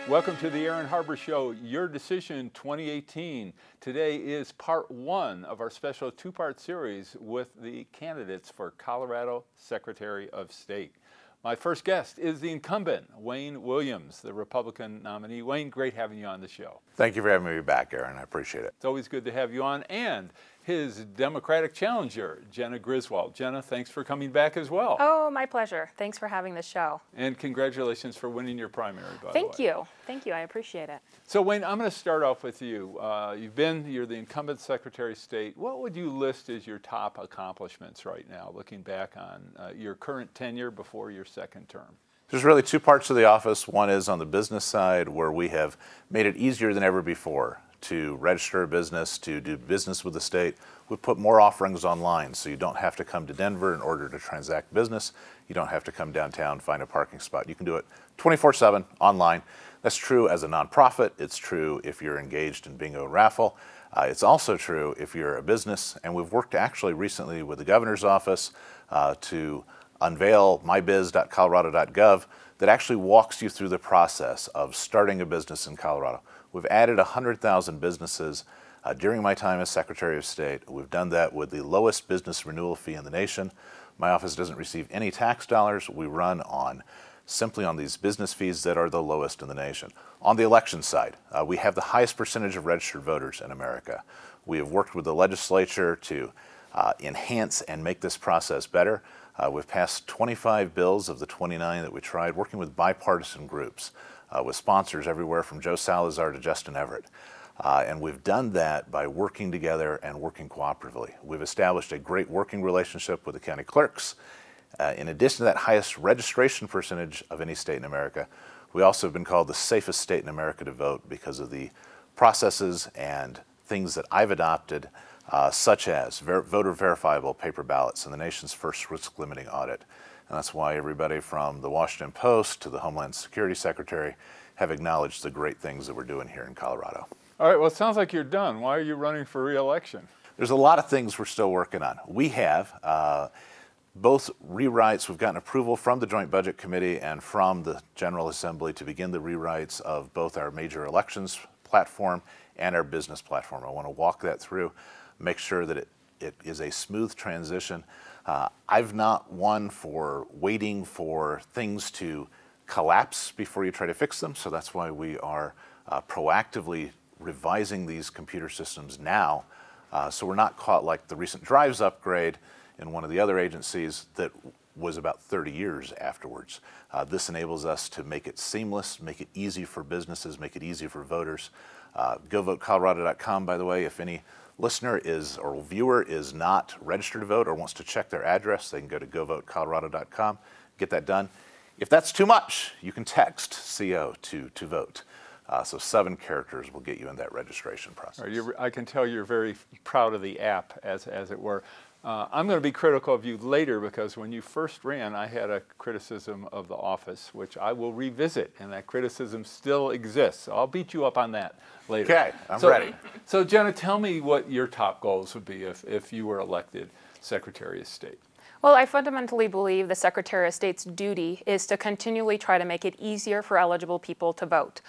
Welcome to the Aaron Harber Show, Your Decision 2018. Today is part one of our special two-part series with the candidates for Colorado Secretary of State. My first guest is the incumbent, Wayne Williams, the Republican nominee. Wayne, great having you on the show. Thank you for having me back, Aaron. I appreciate it. It's always good to have you on. And his Democratic challenger, Jena Griswold. Jena, thanks for coming back as well. Oh, my pleasure. Thanks for having this show. And congratulations for winning your primary, by the way. Thank you. Thank you. I appreciate it. So, Wayne, I'm going to start off with you. You're the incumbent Secretary of State. What would you list as your top accomplishments right now, looking back on your current tenure before your second term? There's really two parts of the office. One is on the business side, where we have made it easier than ever before to register a business, to do business with the state. We've put more offerings online, so you don't have to come to Denver in order to transact business. You don't have to come downtown, find a parking spot. You can do it 24/7 online. That's true as a nonprofit. It's true if you're engaged in bingo raffle. It's also true if you're a business, and we've worked actually recently with the governor's office to unveil mybiz.colorado.gov that actually walks you through the process of starting a business in Colorado. We've added 100,000 businesses during my time as Secretary of State. We've done that with the lowest business renewal fee in the nation. My office doesn't receive any tax dollars. We run simply on these business fees that are the lowest in the nation. On the election side, we have the highest percentage of registered voters in America. We have worked with the legislature to enhance and make this process better. We've passed 25 bills of the 29 that we tried, working with bipartisan groups, with sponsors everywhere from Joe Salazar to Justin Everett. And we've done that by working together and working cooperatively. We've established a great working relationship with the county clerks. In addition to that highest registration percentage of any state in America, we also have been called the safest state in America to vote because of the processes and things that I've adopted, such as voter verifiable paper ballots and the nation's first risk limiting audit. And that's why everybody from the Washington Post to the Homeland Security Secretary have acknowledged the great things that we're doing here in Colorado. All right, well, it sounds like you're done. Why are you running for re-election? There's a lot of things we're still working on. We have both rewrites. We've gotten approval from the Joint Budget Committee and from the General Assembly to begin the rewrites of both our major elections platform and our business platform. I want to walk that through, make sure that it is a smooth transition. I've not one for waiting for things to collapse before you try to fix them, so that's why we are proactively revising these computer systems now, so we're not caught like the recent drives upgrade in one of the other agencies that was about 30 years afterwards. This enables us to make it seamless, make it easy for businesses, make it easy for voters. GoVoteColorado.com, by the way, if any listener or viewer is not registered to vote or wants to check their address, they can go to GoVoteColorado.com, get that done. If that's too much, you can text CO to vote. So 7 characters will get you in that registration process. Right, I can tell you're very proud of the app, as it were. I'm going to be critical of you later because when you first ran, I had a criticism of the office, which I will revisit, and that criticism still exists. So I'll beat you up on that later. Okay, I'm ready. So, Jena, tell me what your top goals would be if you were elected Secretary of State. Well, I fundamentally believe the Secretary of State's duty is to continually try to make it easier for eligible people to vote.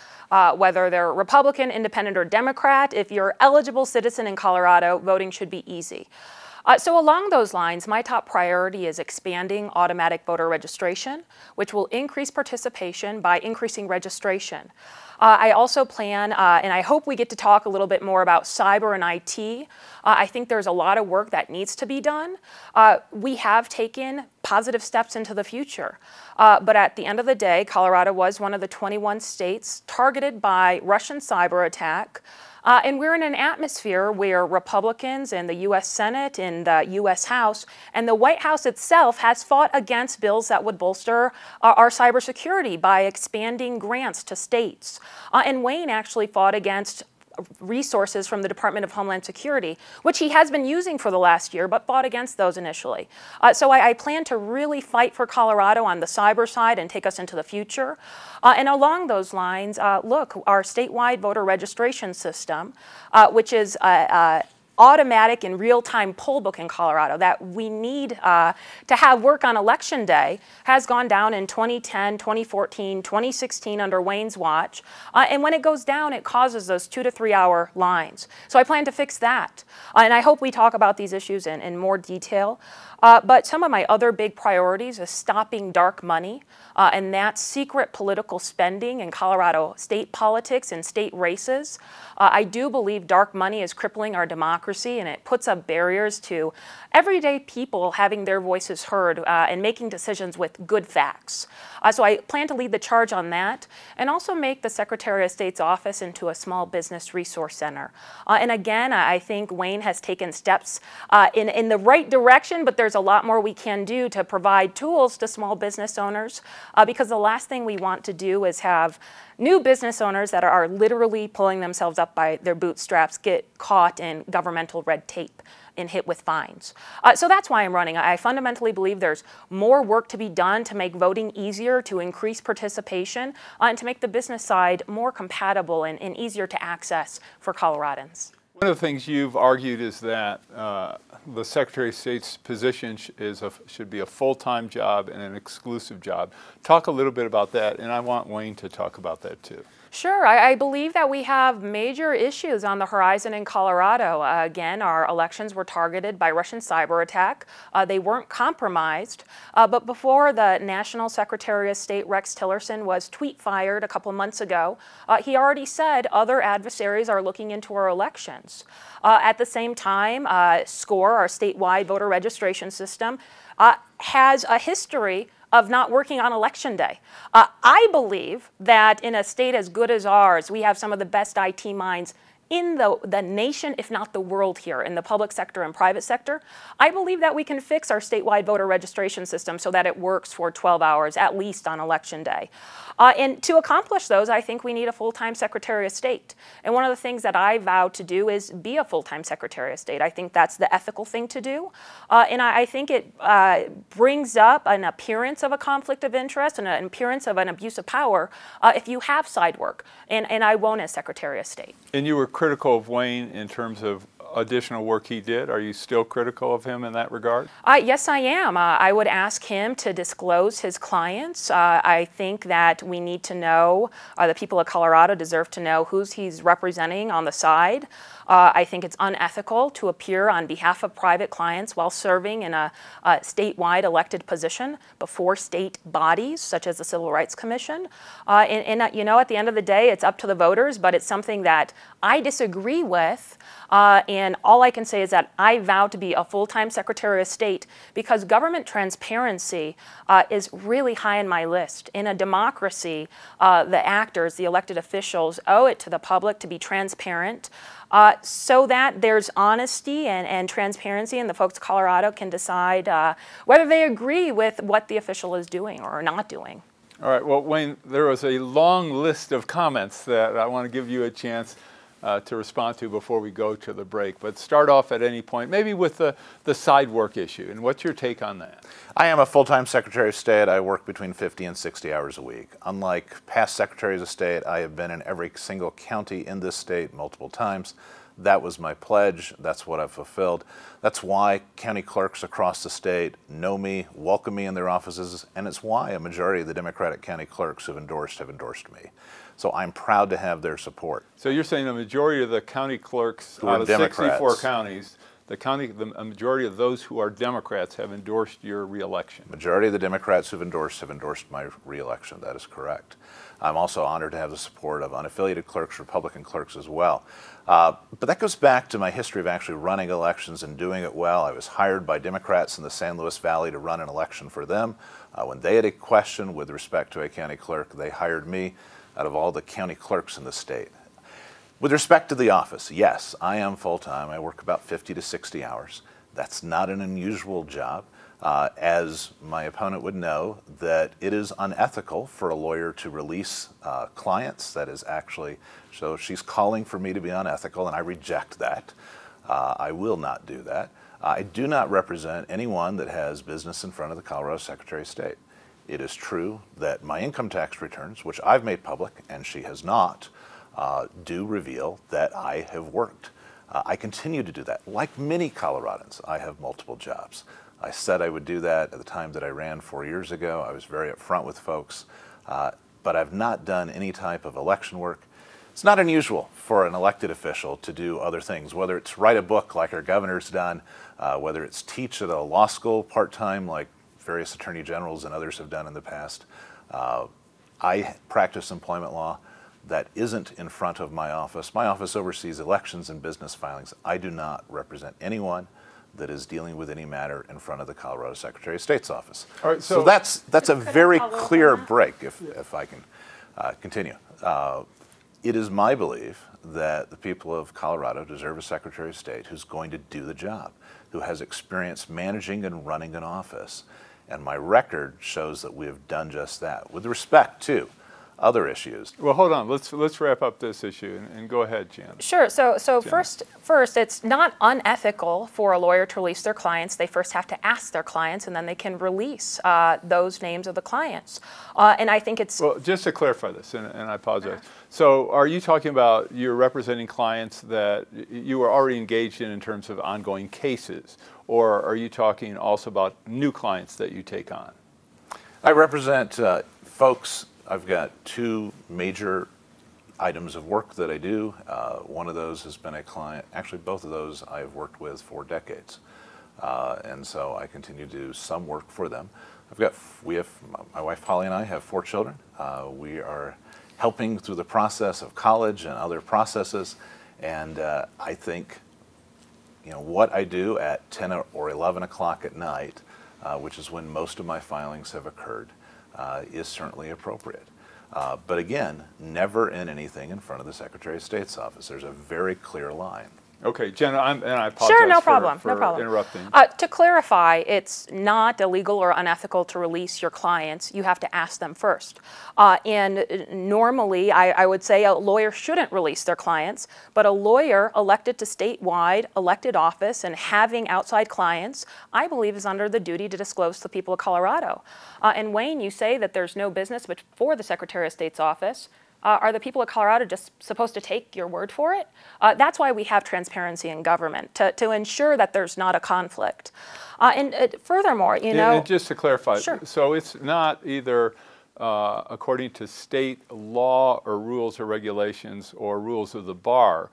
Whether they're Republican, Independent, or Democrat, if you're an eligible citizen in Colorado, voting should be easy. So along those lines, my top priority is expanding automatic voter registration, which will increase participation by increasing registration. I also plan, and I hope we get to talk a little bit more about cyber and IT. I think there's a lot of work that needs to be done. We have taken positive steps into the future. But at the end of the day, Colorado was one of the 21 states targeted by Russian cyber attack. And we're in an atmosphere where Republicans in the U.S. Senate, in the U.S. House, and the White House itself has fought against bills that would bolster our cybersecurity by expanding grants to states. And Wayne actually fought against resources from the Department of Homeland Security, which he has been using for the last year, but fought against those initially. So I plan to really fight for Colorado on the cyber side and take us into the future. And along those lines, look, our statewide voter registration system, which is automatic and real-time poll book in Colorado that we need to have work on election day has gone down in 2010, 2014, 2016 under Wayne's watch. And when it goes down, it causes those 2 to 3 hour lines. So I plan to fix that. And I hope we talk about these issues in more detail. But some of my other big priorities is stopping dark money, and that's secret political spending in Colorado state politics and state races. I do believe dark money is crippling our democracy, and it puts up barriers to everyday people having their voices heard and making decisions with good facts. So I plan to lead the charge on that, and also make the Secretary of State's office into a small business resource center. And again, I think Wayne has taken steps in the right direction, but there's a lot more we can do to provide tools to small business owners, because the last thing we want to do is have new business owners that are literally pulling themselves up by their bootstraps get caught in governmental red tape and hit with fines. So that's why I'm running. I fundamentally believe there's more work to be done to make voting easier, to increase participation, and to make the business side more compatible and easier to access for Coloradans. One of the things you've argued is that the Secretary of State's position should be a full-time job and an exclusive job. Talk a little bit about that, and I want Wayne to talk about that too. Sure. I believe that we have major issues on the horizon in Colorado. Again, our elections were targeted by Russian cyber attack. They weren't compromised. But before the National Secretary of State, Rex Tillerson, was tweet fired a couple months ago, he already said other adversaries are looking into our elections. At the same time, SCORE, our statewide voter registration system, has a history of not working on election day. I believe that in a state as good as ours, we have some of the best IT minds in the nation, if not the world here, in the public sector and private sector. I believe that we can fix our statewide voter registration system so that it works for 12 hours, at least on election day. And to accomplish those, I think we need a full-time Secretary of State. And one of the things that I vow to do is be a full-time Secretary of State. I think that's the ethical thing to do. And I think it brings up an appearance of a conflict of interest and an appearance of an abuse of power if you have side work. And I won't as Secretary of State. And you were critical of Wayne in terms of additional work he did. Are you still critical of him in that regard? Yes, I am. I would ask him to disclose his clients. I think that we need to know, the people of Colorado deserve to know who he's representing on the side. I think it's unethical to appear on behalf of private clients while serving in a statewide elected position before state bodies, such as the Civil Rights Commission. And you know, at the end of the day, it's up to the voters, but it's something that I disagree with. And all I can say is that I vow to be a full-time Secretary of State because government transparency is really high on my list. In a democracy, the actors, the elected officials, owe it to the public to be transparent so that there's honesty and transparency, and the folks of Colorado can decide whether they agree with what the official is doing or not doing. All right, well, Wayne, there was a long list of comments that I want to give you a chance to respond to before we go to the break. But start off at any point, maybe with the side work issue. And what's your take on that? I am a full-time Secretary of State. I work between 50 and 60 hours a week. Unlike past Secretaries of State, I have been in every single county in this state multiple times. That was my pledge. That's what I've fulfilled. That's why county clerks across the state know me, welcome me in their offices, and it's why a majority of the Democratic county clerks have endorsed me. So I'm proud to have their support. So you're saying the majority of the county clerks out of 64 counties, a majority of those who are Democrats have endorsed your reelection? Majority of the Democrats who've endorsed have endorsed my reelection. That is correct. I'm also honored to have the support of unaffiliated clerks, Republican clerks as well. But that goes back to my history of actually running elections and doing it well. I was hired by Democrats in the San Luis Valley to run an election for them. When they had a question with respect to a county clerk, they hired me out of all the county clerks in the state. With respect to the office, yes, I am full-time. I work about 50 to 60 hours. That's not an unusual job. As my opponent would know, that it is unethical for a lawyer to release clients. That is actually, so she's calling for me to be unethical, and I reject that. I will not do that. I do not represent anyone that has business in front of the Colorado Secretary of State. It is true that my income tax returns, which I've made public and she has not, do reveal that I have worked. I continue to do that. Like many Coloradans, I have multiple jobs. I said I would do that at the time that I ran 4 years ago. I was very upfront with folks, but I've not done any type of election work. It's not unusual for an elected official to do other things, whether it's write a book like our governor's done, whether it's teach at a law school part-time like various attorney generals and others have done in the past. I practice employment law. That isn't in front of my office. My office oversees elections and business filings. I do not represent anyone that is dealing with any matter in front of the Colorado Secretary of State's office. All right, so that's a very clear break, if I can continue. It is my belief that the people of Colorado deserve a Secretary of State who's going to do the job, who has experience managing and running an office. And my record shows that we have done just that. With respect to other issues. Well, hold on. Let's wrap up this issue and go ahead, Jan. Sure. So first, it's not unethical for a lawyer to release their clients. They first have to ask their clients, and then they can release those names of the clients. And I think it's well. Just to clarify this, and I apologize. So, are you talking about you're representing clients that you were already engaged in terms of ongoing cases, or are you talking also about new clients that you take on? I represent folks. I've got two major items of work that I do. One of those has been a client, actually both of those I've worked with for decades. And so I continue to do some work for them. My wife Holly and I have 4 children. We are helping through the process of college and other processes. And I think, what I do at 10 or 11 o'clock at night, which is when most of my filings have occurred, is certainly appropriate. But again, never in anything in front of the Secretary of State's office. There's a very clear line. Okay, Jenna, and I apologize sure, no for problem. interrupting. To clarify, it's not illegal or unethical to release your clients. You have to ask them first. And normally, I would say a lawyer shouldn't release their clients, but a lawyer elected to statewide elected office and having outside clients, I believe is under the duty to disclose to the people of Colorado. And Wayne, you say that there's no business before the Secretary of State's office. Are the people of Colorado just supposed to take your word for it? That's why we have transparency in government, to ensure that there's not a conflict. And furthermore, And just to clarify, sure. So it's not either according to state law or rules or regulations or rules of the bar.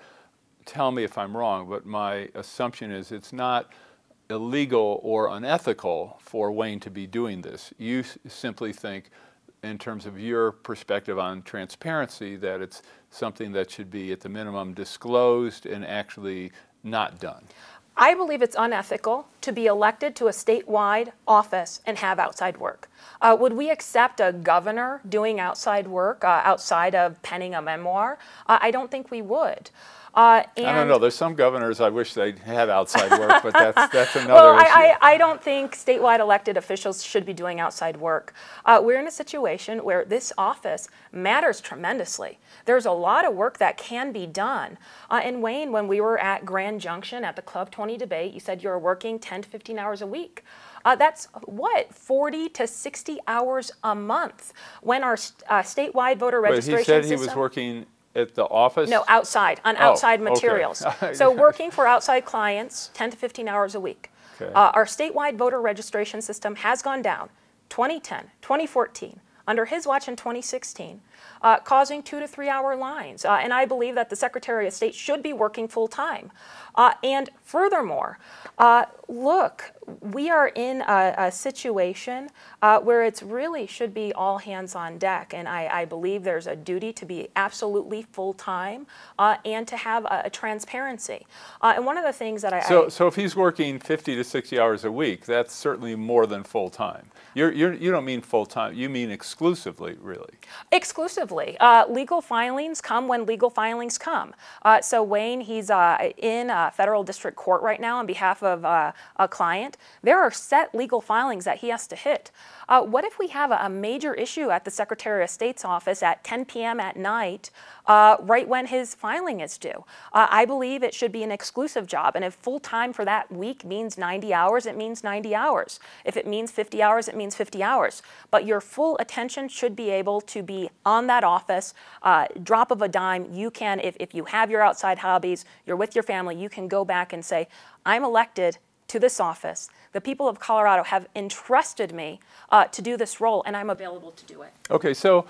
Tell me if I'm wrong, but my assumption is it's not illegal or unethical for Wayne to be doing this. You simply think, in terms of your perspective on transparency, that it's something that should be at the minimum disclosed and actually not done. I believe it's unethical to be elected to a statewide office and have outside work. Would we accept a governor doing outside work outside of penning a memoir? I don't think we would. I don't know. There's some governors I wish they had outside work, but that's another issue. I don't think statewide elected officials should be doing outside work. We're in a situation where this office matters tremendously. There's a lot of work that can be done. And Wayne, when we were at Grand Junction at the Club 20 debate, you said you were working 10 to 15 hours a week. That's what, 40 to 60 hours a month. When our statewide voter registration system... But he said he was working at the office? No, outside, on outside materials. Okay. So working for outside clients, 10 to 15 hours a week. Okay. Our statewide voter registration system has gone down 2010, 2014, under his watch in 2016, causing 2 to 3 hour lines. And I believe that the Secretary of State should be working full time. And furthermore, look, we are in a situation where it's really should be all hands on deck, and I believe there's a duty to be absolutely full-time and to have a transparency. And one of the things that So if he's working 50 to 60 hours a week, that's certainly more than full-time. You don't mean full-time, you mean exclusively, really. Exclusively. Legal filings come when legal filings come. So Wayne, he's in federal district court right now on behalf of a client. Incumbent, there are set legal filings that he has to hit. What if we have a major issue at the Secretary of State's office at 10 p.m. at night, right when his filing is due? I believe it should be an exclusive job, and if full-time for that week means 90 hours, it means 90 hours. If it means 50 hours, it means 50 hours. But your full attention should be able to be on that office. Drop of a dime, you can, if you have your outside hobbies, you're with your family, you can go back and say, I'm elected to this office. The people of Colorado have entrusted me to do this role, and I'm available to do it. Okay, so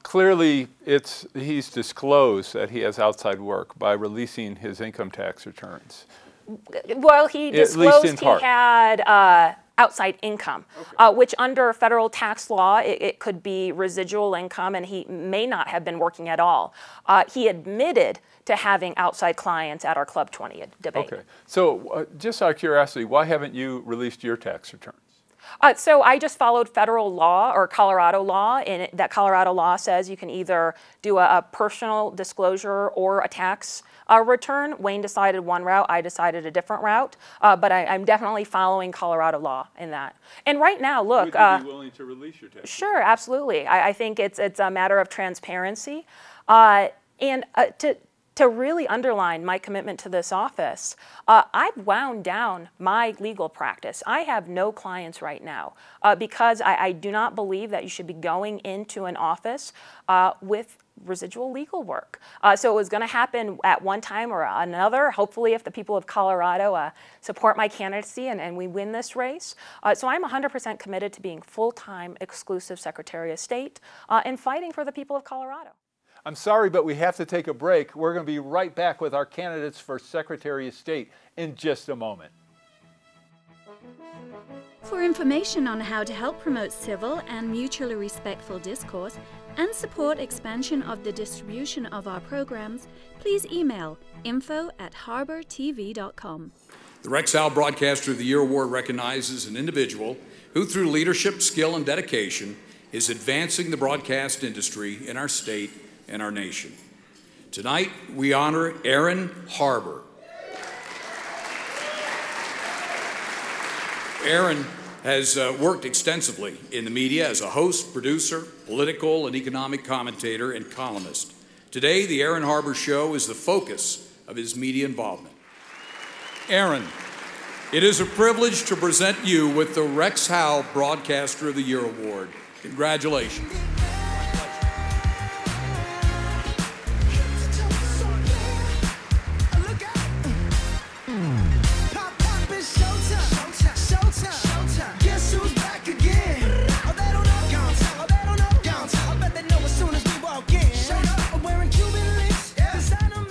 clearly he's disclosed that he has outside work by releasing his income tax returns. Well, he disclosed he had outside income, which under federal tax law, it could be residual income, and he may not have been working at all. He admitted to having outside clients at our Club 20 debate. Okay, so just out of curiosity, why haven't you released your tax returns? So I just followed federal law or Colorado law, and that Colorado law says you can either do a personal disclosure or a tax return. Wayne decided one route, I decided a different route, but I'm definitely following Colorado law in that. And right now, look. Would you be willing to release your tax? Sure, absolutely. I think it's a matter of transparency. To really underline my commitment to this office, I've wound down my legal practice. I have no clients right now because I do not believe that you should be going into an office with residual legal work. So it was going to happen at one time or another, hopefully if the people of Colorado support my candidacy and we win this race. So I'm 100% committed to being full-time exclusive Secretary of State and fighting for the people of Colorado. I'm sorry, but we have to take a break. We're going to be right back with our candidates for Secretary of State in just a moment. For information on how to help promote civil and mutually respectful discourse and support expansion of the distribution of our programs, please email info@harbertv.com. The Rex Howell Broadcaster of the Year Award recognizes an individual who, through leadership, skill, and dedication, is advancing the broadcast industry in our state and our nation. Tonight, we honor Aaron Harber. Aaron has worked extensively in the media as a host, producer, political and economic commentator, and columnist. Today, the Aaron Harber Show is the focus of his media involvement. Aaron, it is a privilege to present you with the Rex Howell Broadcaster of the Year Award. Congratulations.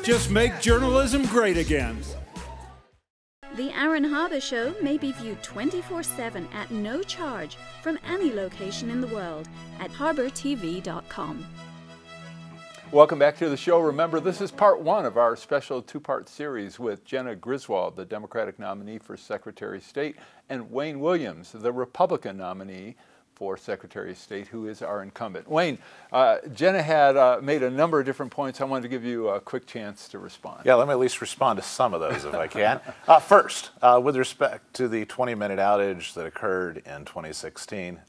Just make journalism great again. The Aaron Harber Show may be viewed 24/7 at no charge from any location in the world at harbertv.com. Welcome back to the show. Remember, this is part one of our special two-part series with Jena Griswold, the Democratic nominee for Secretary of State, and Wayne Williams, the Republican nominee for Secretary of State, who is our incumbent. Wayne, Jena had made a number of different points. I wanted to give you a quick chance to respond. Yeah, let me at least respond to some of those if I can. First, with respect to the 20-minute outage that occurred in 2016,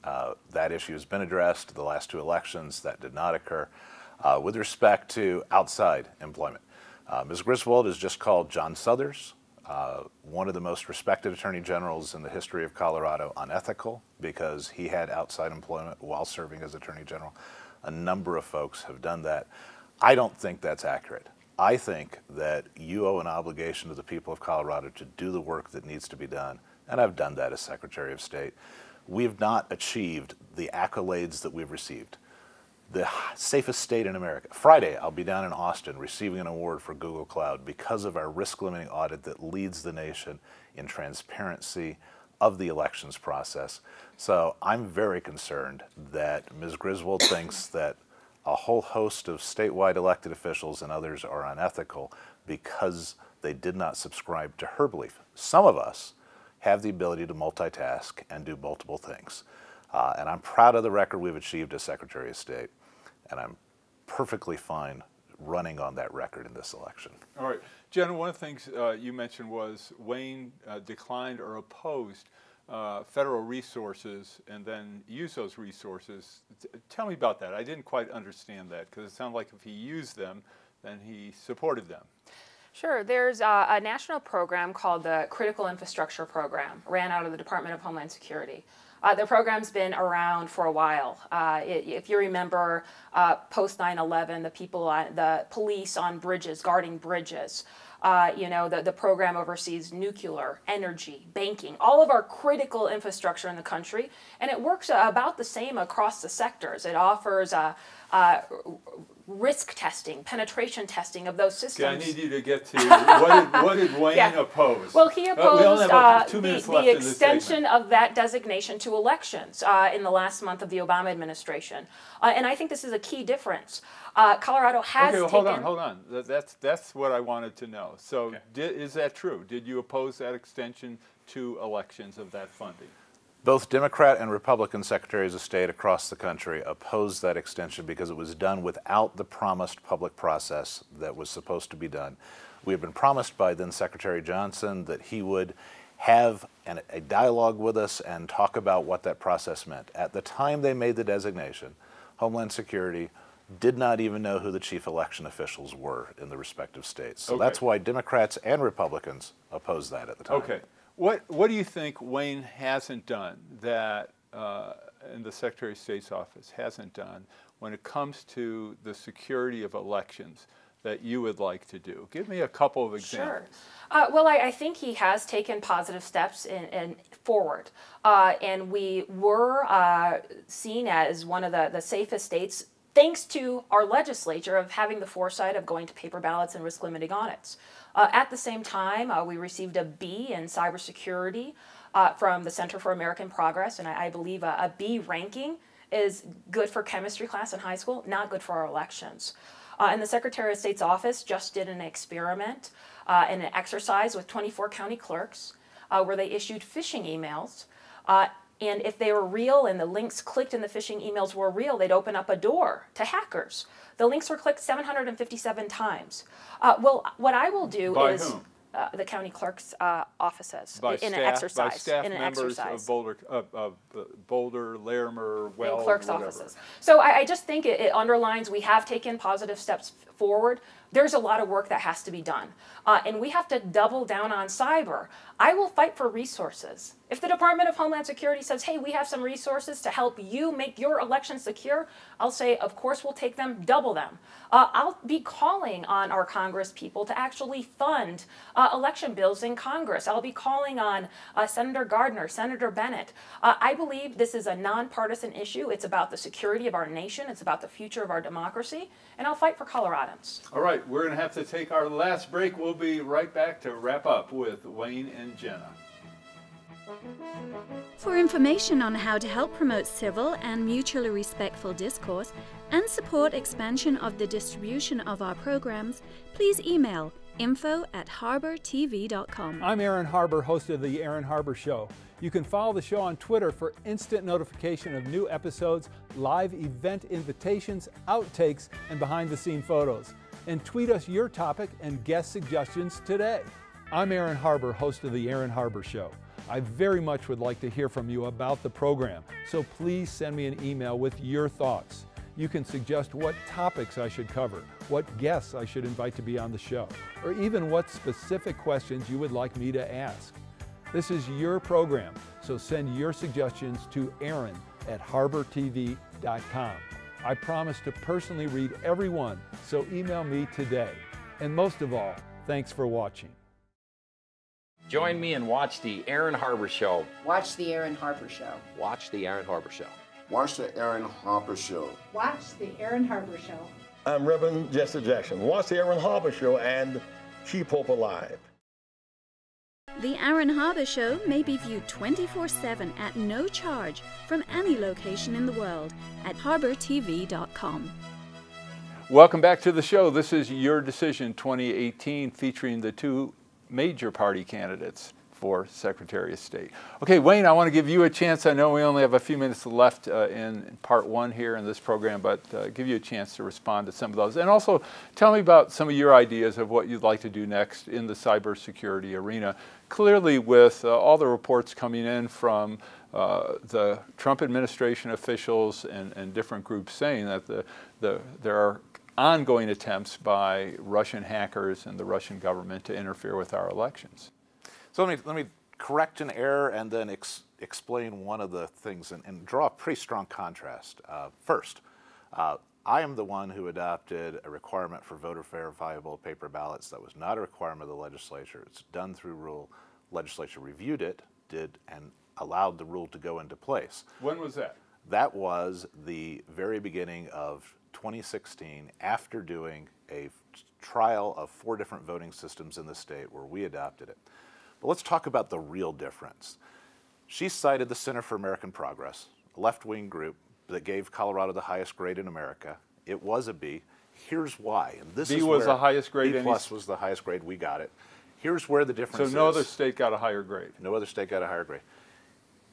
that issue has been addressed. The last two elections, that did not occur. With respect to outside employment, Ms. Griswold is just called John Suthers, one of the most respected attorney generals in the history of Colorado, unethical because he had outside employment while serving as attorney general. A number of folks have done that. I don't think that's accurate. I think that you owe an obligation to the people of Colorado to do the work that needs to be done, and I've done that as Secretary of State. We've not achieved the accolades that we've received. The safest state in America. Friday, I'll be down in Austin receiving an award for Google Cloud because of our risk-limiting audit that leads the nation in transparency of the elections process. So I'm very concerned that Ms. Griswold thinks that a whole host of statewide elected officials and others are unethical because they did not subscribe to her belief. Some of us have the ability to multitask and do multiple things. And I'm proud of the record we've achieved as Secretary of State, and I'm perfectly fine running on that record in this election. All right. Jenna, one of the things you mentioned was Wayne declined or opposed federal resources and then used those resources. Tell me about that. I didn't quite understand that, because it sounded like if he used them, then he supported them. Sure. There's a national program called the Critical Infrastructure Program, ran out of the Department of Homeland Security. The program's been around for a while. If you remember, post 9/11, the police on bridges, guarding bridges, the program oversees nuclear, energy, banking, all of our critical infrastructure in the country, and it works about the same across the sectors. It offers risk testing, penetration testing of those systems. Okay, I need you to get to what did Wayne oppose? Well, he opposed we only have about 2 minutes left the in this extension segment. of that designation to elections in the last month of the Obama administration. And I think this is a key difference. Colorado has okay, taken... hold on. That's what I wanted to know. So is that true? Did you oppose that extension to elections of that funding? Both Democrat and Republican secretaries of state across the country opposed that extension because it was done without the promised public process that was supposed to be done. We had been promised by then Secretary Johnson that he would have a dialogue with us and talk about what that process meant. At the time they made the designation, Homeland Security did not even know who the chief election officials were in the respective states. So that's why Democrats and Republicans opposed that at the time. Okay. What do you think Wayne hasn't done that, and the Secretary of State's office hasn't done when it comes to the security of elections that you would like to do? Give me a couple of examples. Sure. Well, I think he has taken positive steps forward. And we were seen as one of the safest states, thanks to our legislature of having the foresight of going to paper ballots and risk limiting audits. At the same time, we received a B in cybersecurity from the Center for American Progress, and I believe a B ranking is good for chemistry class in high school, not good for our elections. And the Secretary of State's office just did an experiment and an exercise with 24 county clerks where they issued phishing emails. And if they were real and the links clicked in the phishing emails were real, they'd open up a door to hackers. The links were clicked 757 times. Well, what I will do By is... whom? The county clerk's offices By in staff, an exercise. by staff in an members exercise. of Boulder, Larimer, Well, in clerk's whatever. offices. So I just think it underlines we have taken positive steps forward. There's a lot of work that has to be done. And we have to double down on cyber. I will fight for resources. If the Department of Homeland Security says, hey, we have some resources to help you make your election secure, I'll say, of course, we'll take them, double them. I'll be calling on our Congress people to actually fund election bills in Congress. I'll be calling on Senator Gardner, Senator Bennett. I believe this is a nonpartisan issue. It's about the security of our nation. It's about the future of our democracy. And I'll fight for Coloradans. All right, we're going to have to take our last break. We'll be right back to wrap up with Wayne and Jenna. For information on how to help promote civil and mutually respectful discourse and support expansion of the distribution of our programs, please email info@harbertv.com. I'm Aaron Harber, host of The Aaron Harber Show. You can follow the show on Twitter for instant notification of new episodes, live event invitations, outtakes, and behind-the-scene photos. And tweet us your topic and guest suggestions today. I'm Aaron Harber, host of The Aaron Harber Show. I very much would like to hear from you about the program, so please send me an email with your thoughts. You can suggest what topics I should cover, what guests I should invite to be on the show, or even what specific questions you would like me to ask. This is your program, so send your suggestions to aaron@harbertv.com. I promise to personally read every one, so email me today. And most of all, thanks for watching. Join me and watch The Aaron Harber Show. Watch The Aaron Harber Show. Watch The Aaron Harber Show. Watch The Aaron Harber Show. Watch The Aaron Harber Show. I'm Reverend Jesse Jackson. Watch The Aaron Harber Show and keep hope alive. The Aaron Harber Show may be viewed 24/7 at no charge from any location in the world at harbertv.com. Welcome back to the show. This is Your Decision 2018, featuring the two major party candidates for Secretary of State. Okay, Wayne, I want to give you a chance. I know we only have a few minutes left in part one here in this program, but give you a chance to respond to some of those. And also tell me about some of your ideas of what you'd like to do next in the cybersecurity arena. Clearly, with all the reports coming in from the Trump administration officials and different groups saying that there are ongoing attempts by Russian hackers and the Russian government to interfere with our elections. So let me correct an error and then explain one of the things and draw a pretty strong contrast. First, I am the one who adopted a requirement for voter verifiable paper ballots. That was not a requirement of the legislature. It's done through rule. Legislature reviewed it, and allowed the rule to go into place. When was that? That was the very beginning of 2016, after doing a trial of 4 different voting systems in the state where we adopted it. But let's talk about the real difference. She cited the Center for American Progress, a left-wing group that gave Colorado the highest grade in America. It was a B. Here's why. And this B is was where the highest grade. B plus was the highest grade. We got it. Here's where the difference is. So no other state got a higher grade? No other state got a higher grade.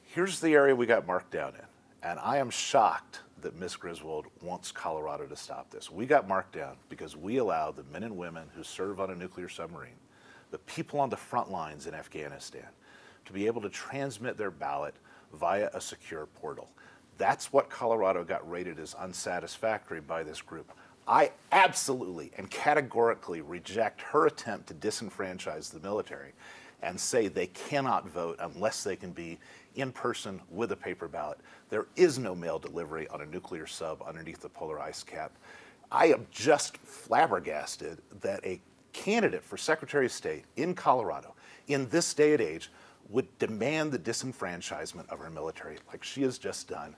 Here's the area we got marked down in. And I am shocked that Ms. Griswold wants Colorado to stop this. We got marked down because we allow the men and women who serve on a nuclear submarine, the people on the front lines in Afghanistan, to be able to transmit their ballot via a secure portal. That's what Colorado got rated as unsatisfactory by this group. I absolutely and categorically reject her attempt to disenfranchise the military and say they cannot vote unless they can be in person with a paper ballot. There is no mail delivery on a nuclear sub underneath the polar ice cap. I am just flabbergasted that a candidate for Secretary of State in Colorado in this day and age would demand the disenfranchisement of our military like she has just done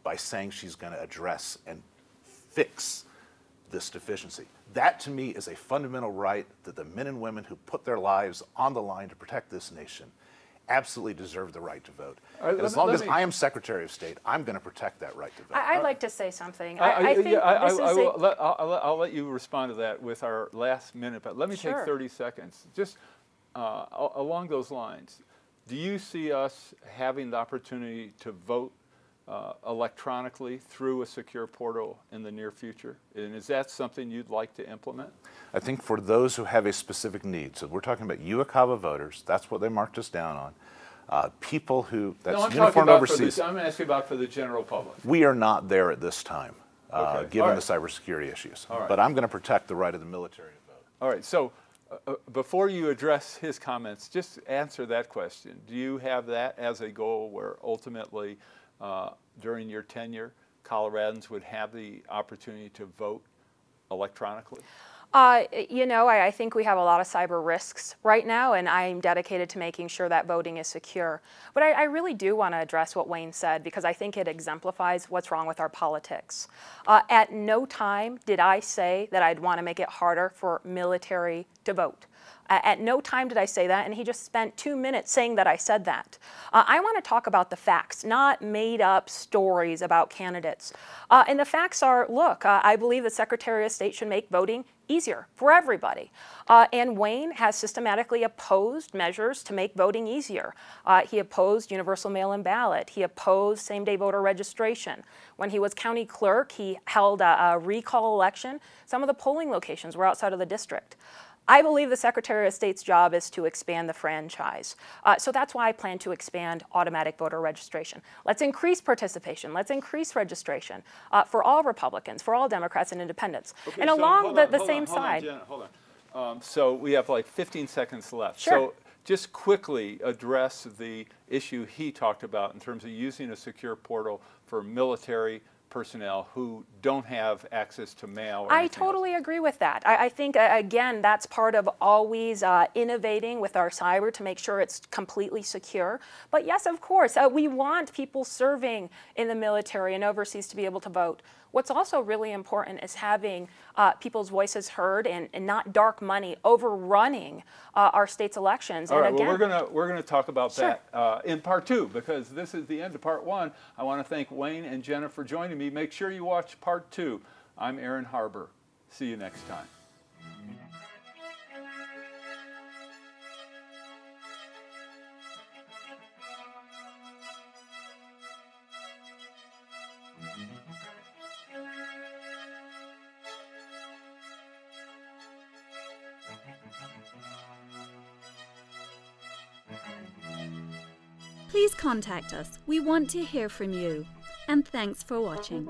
by saying she's going to address and fix this deficiency. That to me is a fundamental right that the men and women who put their lives on the line to protect this nation absolutely deserve the right to vote. Right, as long as I am Secretary of State, I'm going to protect that right to vote. I'd like to say something. I'll let you respond to that with our last minute, but let me take 30 seconds. Just along those lines, do you see us having the opportunity to vote electronically through a secure portal in the near future? And is that something you'd like to implement? I think for those who have a specific need, so we're talking about UOCAVA voters, that's what they marked us down on. People who, that's uniformed overseas. I'm asking about for the general public. We are not there at this time, given the cybersecurity issues. But I'm going to protect the right of the military to vote. All right, so before you address his comments, just answer that question. Do you have that as a goal where ultimately during your tenure, Coloradans would have the opportunity to vote electronically? You know, I think we have a lot of cyber risks right now, and I'm dedicated to making sure that voting is secure. But I really do want to address what Wayne said, because I think it exemplifies what's wrong with our politics. At no time did I say that I'd want to make it harder for military to vote. At no time did I say that, and he just spent 2 minutes saying that I said that. I want to talk about the facts, not made up stories about candidates. And the facts are, look, I believe the Secretary of State should make voting easier for everybody. And Wayne has systematically opposed measures to make voting easier. He opposed universal mail-in ballot. He opposed same-day voter registration. When he was county clerk, he held a recall election. Some of the polling locations were outside of the district. I believe the Secretary of State's job is to expand the franchise. So that's why I plan to expand automatic voter registration. Let's increase participation. Let's increase registration for all Republicans, for all Democrats and independents. Okay, and so along the same side. Hold on. So we have like 15 seconds left. Sure. So just quickly address the issue he talked about in terms of using a secure portal for military personnel who don't have access to mail. I totally agree with that. I think, again, that's part of always innovating with our cyber to make sure it's completely secure. But yes, of course, we want people serving in the military and overseas to be able to vote. What's also really important is having people's voices heard and not dark money overrunning our state's elections. All right, and again, well, we're gonna talk about that in part 2, because this is the end of part 1. I want to thank Wayne and Jena for joining me. Make sure you watch part 2. I'm Aaron Harber. See you next time. please contact us. We want to hear from you. And thanks for watching.